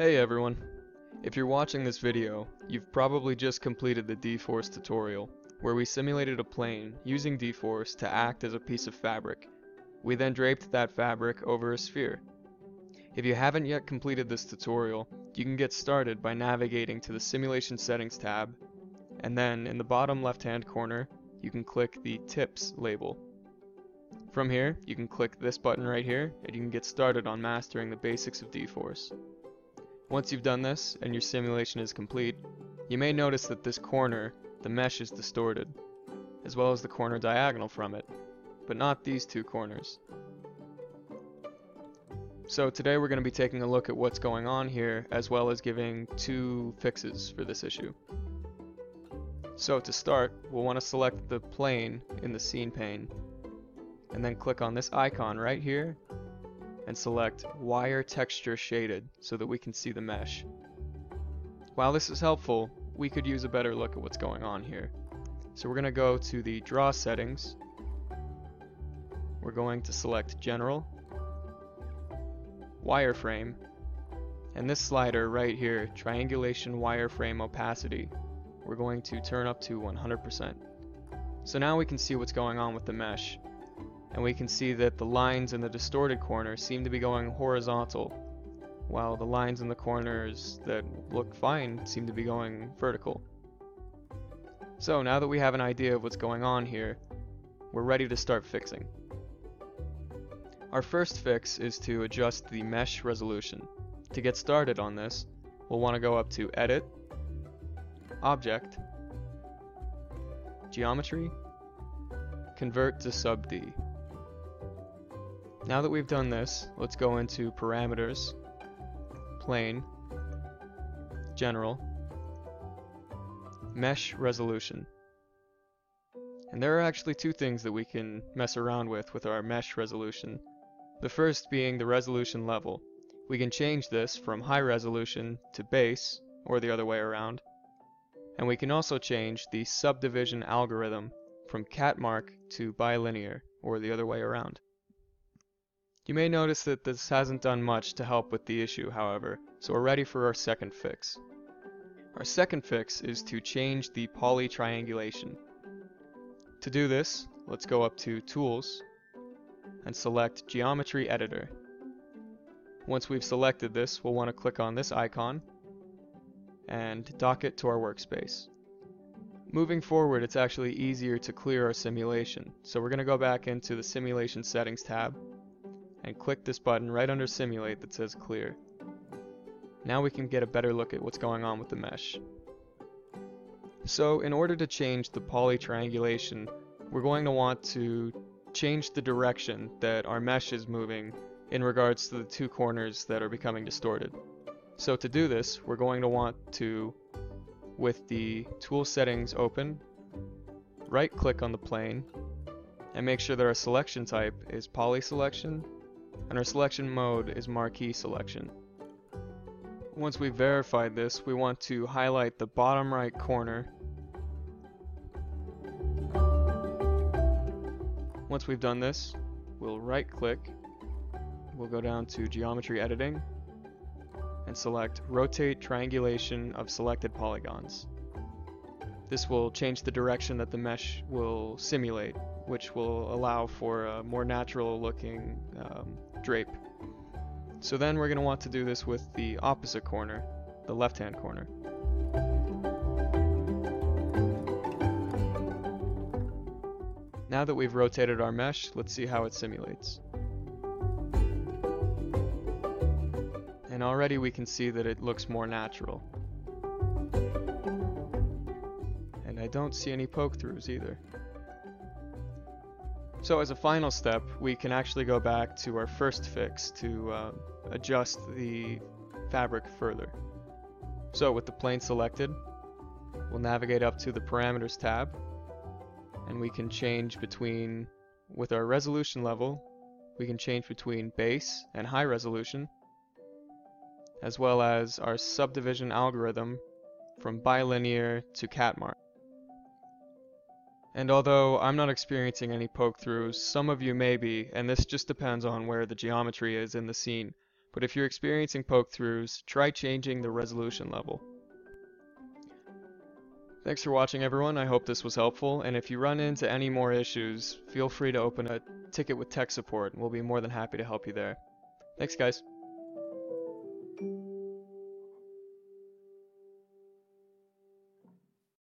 Hey everyone! If you're watching this video, you've probably just completed the dForce tutorial, where we simulated a plane using dForce to act as a piece of fabric. We then draped that fabric over a sphere. If you haven't yet completed this tutorial, you can get started by navigating to the Simulation Settings tab, and then in the bottom left-hand corner, you can click the Tips label. From here, you can click this button right here, and you can get started on mastering the basics of dForce. Once you've done this, and your simulation is complete, you may notice that this corner, the mesh, is distorted, as well as the corner diagonal from it, but not these two corners. So today we're going to be taking a look at what's going on here, as well as giving two fixes for this issue. So to start, we'll want to select the plane in the scene pane, and then click on this icon right here, and select Wire Texture Shaded so that we can see the mesh. While this is helpful, we could use a better look at what's going on here. So we're going to go to the Draw settings. We're going to select General, Wireframe, and this slider right here, Triangulation Wireframe Opacity, we're going to turn up to 100%. So now we can see what's going on with the mesh. And we can see that the lines in the distorted corner seem to be going horizontal, while the lines in the corners that look fine seem to be going vertical. So now that we have an idea of what's going on here, we're ready to start fixing. Our first fix is to adjust the mesh resolution. To get started on this, we'll want to go up to Edit, Object, Geometry, Convert to SubD. Now that we've done this, let's go into Parameters, Plane, General, Mesh Resolution. And there are actually two things that we can mess around with our mesh resolution. The first being the resolution level. We can change this from high resolution to base, or the other way around. And we can also change the SubDivision Algorithm from Catmark to Bilinear, or the other way around. You may notice that this hasn't done much to help with the issue, however, so we're ready for our second fix. Our second fix is to change the poly triangulation. To do this, let's go up to Tools and select Geometry Editor. Once we've selected this, we'll want to click on this icon and dock it to our workspace. Moving forward, it's actually easier to clear our simulation, so we're going to go back into the Simulation Settings tab and click this button right under Simulate that says Clear. Now we can get a better look at what's going on with the mesh. So in order to change the poly triangulation, we're going to want to change the direction that our mesh is moving in regards to the two corners that are becoming distorted. So to do this, we're going to want to, with the tool settings open, right click on the plane and make sure that our selection type is poly selection and our selection mode is marquee selection. Once we've verified this, we want to highlight the bottom right corner. Once we've done this, we'll right click, we'll go down to Geometry Editing and select Rotate Triangulation of Selected Polygons. This will change the direction that the mesh will simulate, which will allow for a more natural looking drape. So then we're going to want to do this with the opposite corner, the left hand corner. Now that we've rotated our mesh, let's see how it simulates. And already we can see that it looks more natural. And I don't see any poke-throughs either. So as a final step, we can actually go back to our first fix to adjust the fabric further. So with the plane selected, we'll navigate up to the Parameters tab, and we can change between, with our resolution level, we can change between base and high resolution, as well as our SubDivision Algorithm from Bilinear to Catmark. And although I'm not experiencing any poke-throughs, some of you may be, and this just depends on where the geometry is in the scene. but if you're experiencing poke-throughs, try changing the resolution level. Thanks for watching, everyone. I hope this was helpful, and if you run into any more issues, feel free to open a ticket with tech support, and we'll be more than happy to help you there. Thanks, guys.